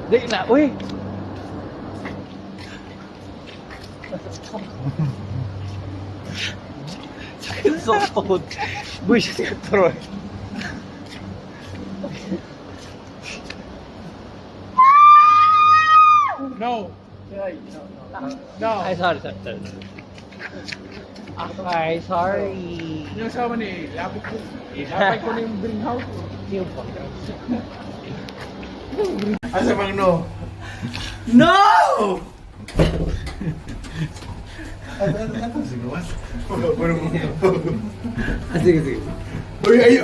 Di na, uy! Sakit sa pagod. Buy siya si Troy. No. No. Ay, sorry. Okay, sorry. Yung asawa ni Lapit ko. Lapit ko na yung greenhouse. Yung po. Asa bang no? No! Sige, what? Sige. Ay,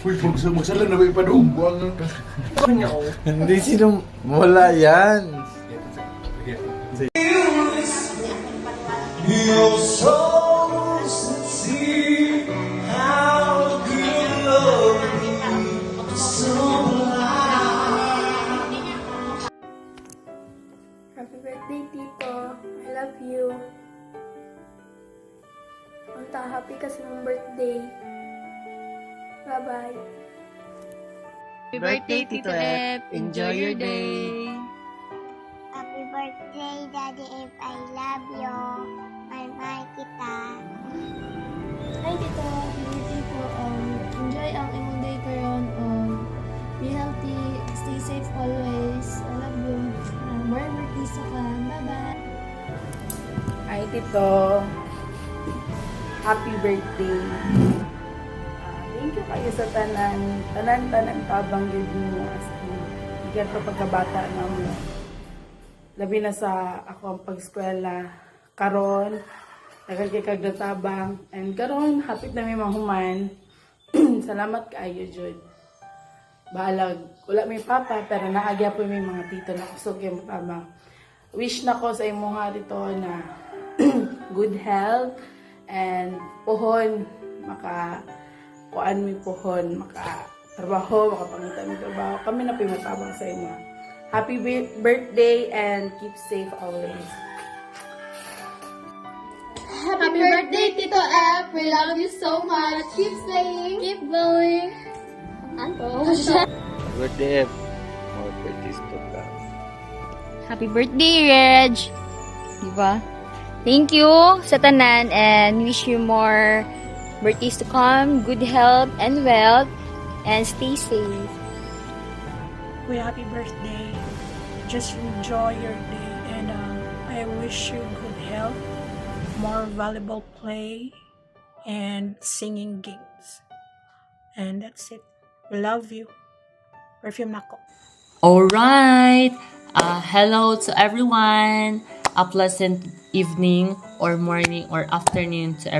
uy, magsalang na ba ipadoong buwang ng... Hindi sino wala yan. Happy birthday, Tito. I love you. Unta, happy kasi mong birthday. Bye-bye. Happy birthday, Tito Ep. Enjoy your day. Happy birthday, Daddy If. I love you. Mahal kita. Hi, Tito. Happy birthday po. Enjoy ang imong day karon. Be healthy. Stay safe always. I love you. More birthdays to come. Bye-bye. Hi, Tito. Happy birthday. Thank you kayo sa tanan tabang yun mo as bigyan ko pagkabata na mo. Labi na sa ako ang pag-eskwela. Karon, nagkakikag na tabang. And karon, hapit na may mahuman. Salamat kaayo, Jud. Balag, wala may papa, pero naagya po may mga tito na kusog yung tabang. Wish na ko sa imong dito na good health and pohon kuan mi pohon makatrabaho makapangita mi trabaho kami na pimatabang sa inyo. Happy birthday and keep safe always. Happy birthday, Tito F. We love you so much. Keep playing. Keep going. Birthday. More birthdays to come. Happy birthday, Reg. Diba? Thank you sa tanan and wish you more birthdays to come, good health and wealth, and stay safe. Well, happy birthday. Just enjoy your day and I wish you good health, more valuable play, and singing gigs. And that's it. We love you. Perfume nako. Alright! Hello to everyone! A pleasant evening or morning or afternoon to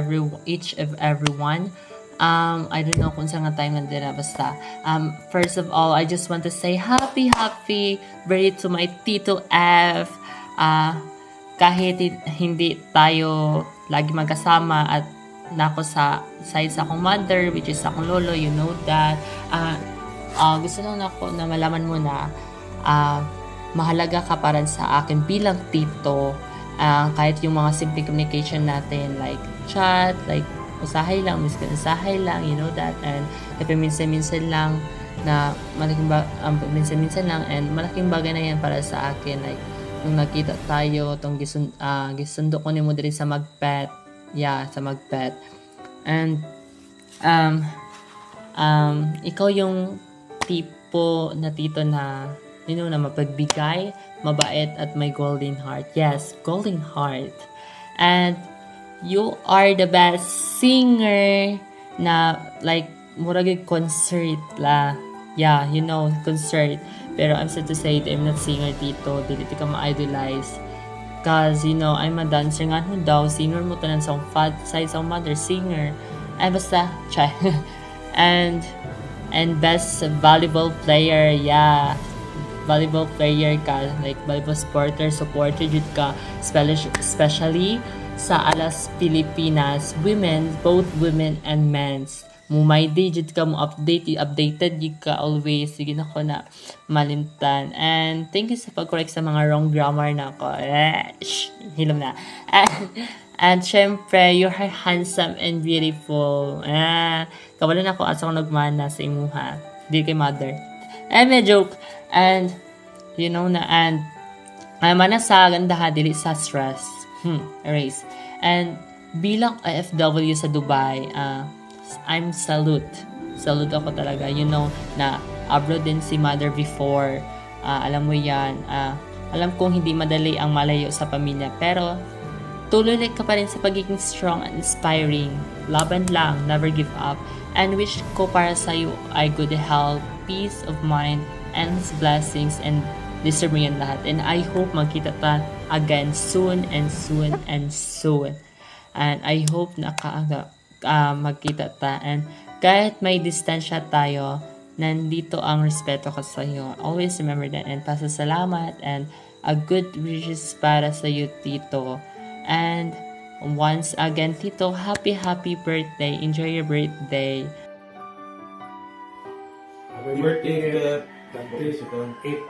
each of everyone. I don't know kung saan nga time nandira basta. First of all, I just want to say happy birthday to my Tito F. Kahit hindi tayo lagi magkasama at nako sa side sa akong mother, which is akong lolo, you know that. Gusto lang ako na malaman mo na mahalaga ka para sa akin bilang tito. Kahit yung mga simple communication natin like chat, like usahay lang, usahay lang, you know that. And minsan-minsan lang na minsan-minsan lang and malaking bagay na yan para sa akin. Like nung nakita tayo, tong gisundo ko ni mo din sa Magpet. Yeah, sa Magpet. And ikaw yung tipo na tito na na mapagbigay, mabait at may golden heart. Yes, golden heart. And you are the best singer na like murag concert la. Yeah, you know, concert. Pero I'm sad to say that I'm not singer dito. Dili ka ma-idolize. Cause, you know, I'm a dancer nga no daw. Singer mo tanan sa side sa mother, singer. Ay, basta, try. and best volleyball player, yeah. Volleyball player ka, like volleyball supporter jud ka, especially sa Alas Pilipinas, both women and men's. Mumay day jud ka mo updated jud ka always. Sige na ko na malimtan. And thank you sa pag-correct sa mga wrong grammar na ko. Hilom na. And syempre, you're handsome and beautiful. Kawalan ako asa ko nagmana sa imuha. Di kay mother. May joke. And na, and manasa gandaha dili sa stress. Erase. And bilang OFW sa Dubai, I'm salute ako talaga. Na abroad din si mother before. Alam mo yan. Alam kong hindi madali ang malayo sa pamilya, pero tuloy ka pa rin sa pagiging strong and inspiring. Laban lang, never give up. And wish ko para sa'yo ay good health, peace of mind, endless blessings, and deserve mo yan lahat. And I hope magkita ta again soon and soon and soon. And I hope na magkita ta. And kahit may distansya tayo, nandito ang respeto ko sa iyo. Always remember that. And pasasalamat and a good wishes para sa iyo, Tito. And once again, Tito, happy birthday. Enjoy your birthday. Happy birthday, Pep. Dante, si Pep.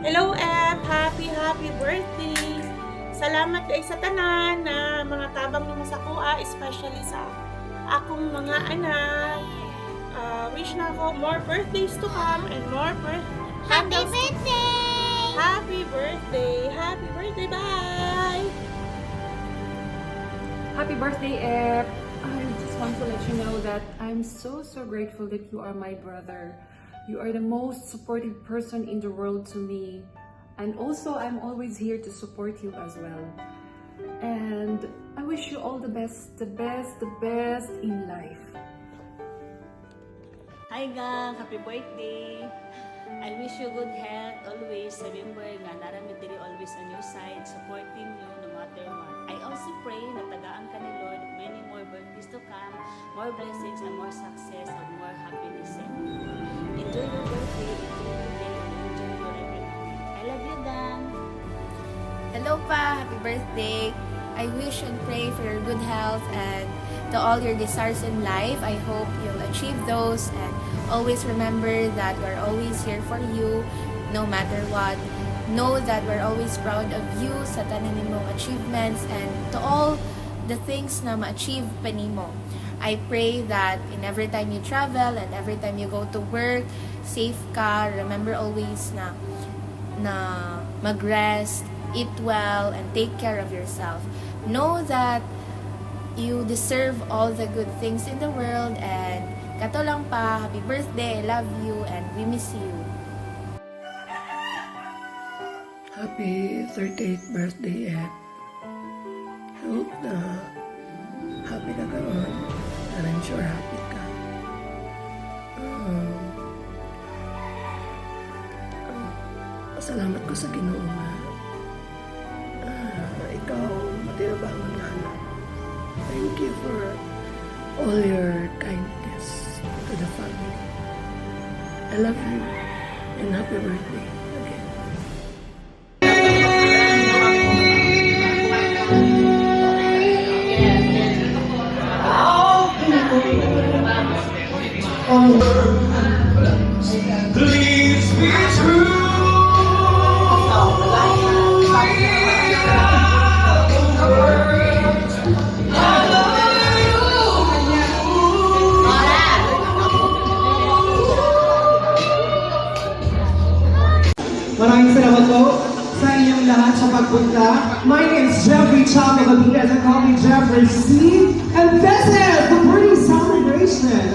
Hello, Em! Happy birthday! Salamat kay sa tanan na mga tabang mo sa kuha, especially sa akong mga anak. Wish na ako more birthdays to come and more Happy birthday! Happy birthday! Happy birthday! Bye! Happy birthday, Ep! I just want to let you know that I'm so grateful that you are my brother. You are the most supportive person in the world to me. And also, I'm always here to support you as well. And I wish you all the best in life. Hi gang, happy birthday! I wish you good health always. Remember nga naramid diri always on your side, supporting you no matter what. I also pray na tagaan ka ni Lord many more birthdays to come, more blessings and more success and more happiness. Enjoy your birthday, enjoy your day, enjoy your everything. I love you, gang! Hello pa! Happy birthday! I wish and pray for your good health and to all your desires in life. I hope you'll achieve those and always remember that we're always here for you no matter what. Know that we're always proud of you sa tanan nimong achievements and to all the things na ma-achieve pa nimo. I pray that in every time you travel and every time you go to work, safe ka. Remember always na mag-rest, eat well, and take care of yourself. Know that you deserve all the good things in the world, and kato lang pa, happy birthday, I love you, and we miss you. Happy 38th birthday, Ed. Hope na happy ka karon, and I'm sure happy ka. Salamat ko sa Ginoo nga ikaw matirabangan nga anak. Thank you for all your kindness to the family. I love you and happy birthday again. Please be true. Maraming salamat po sa inyong lahat sa pagpunta. My name is Jeffrey Chaka Babina. Call me Jeffrey C. And this is the birthday celebration.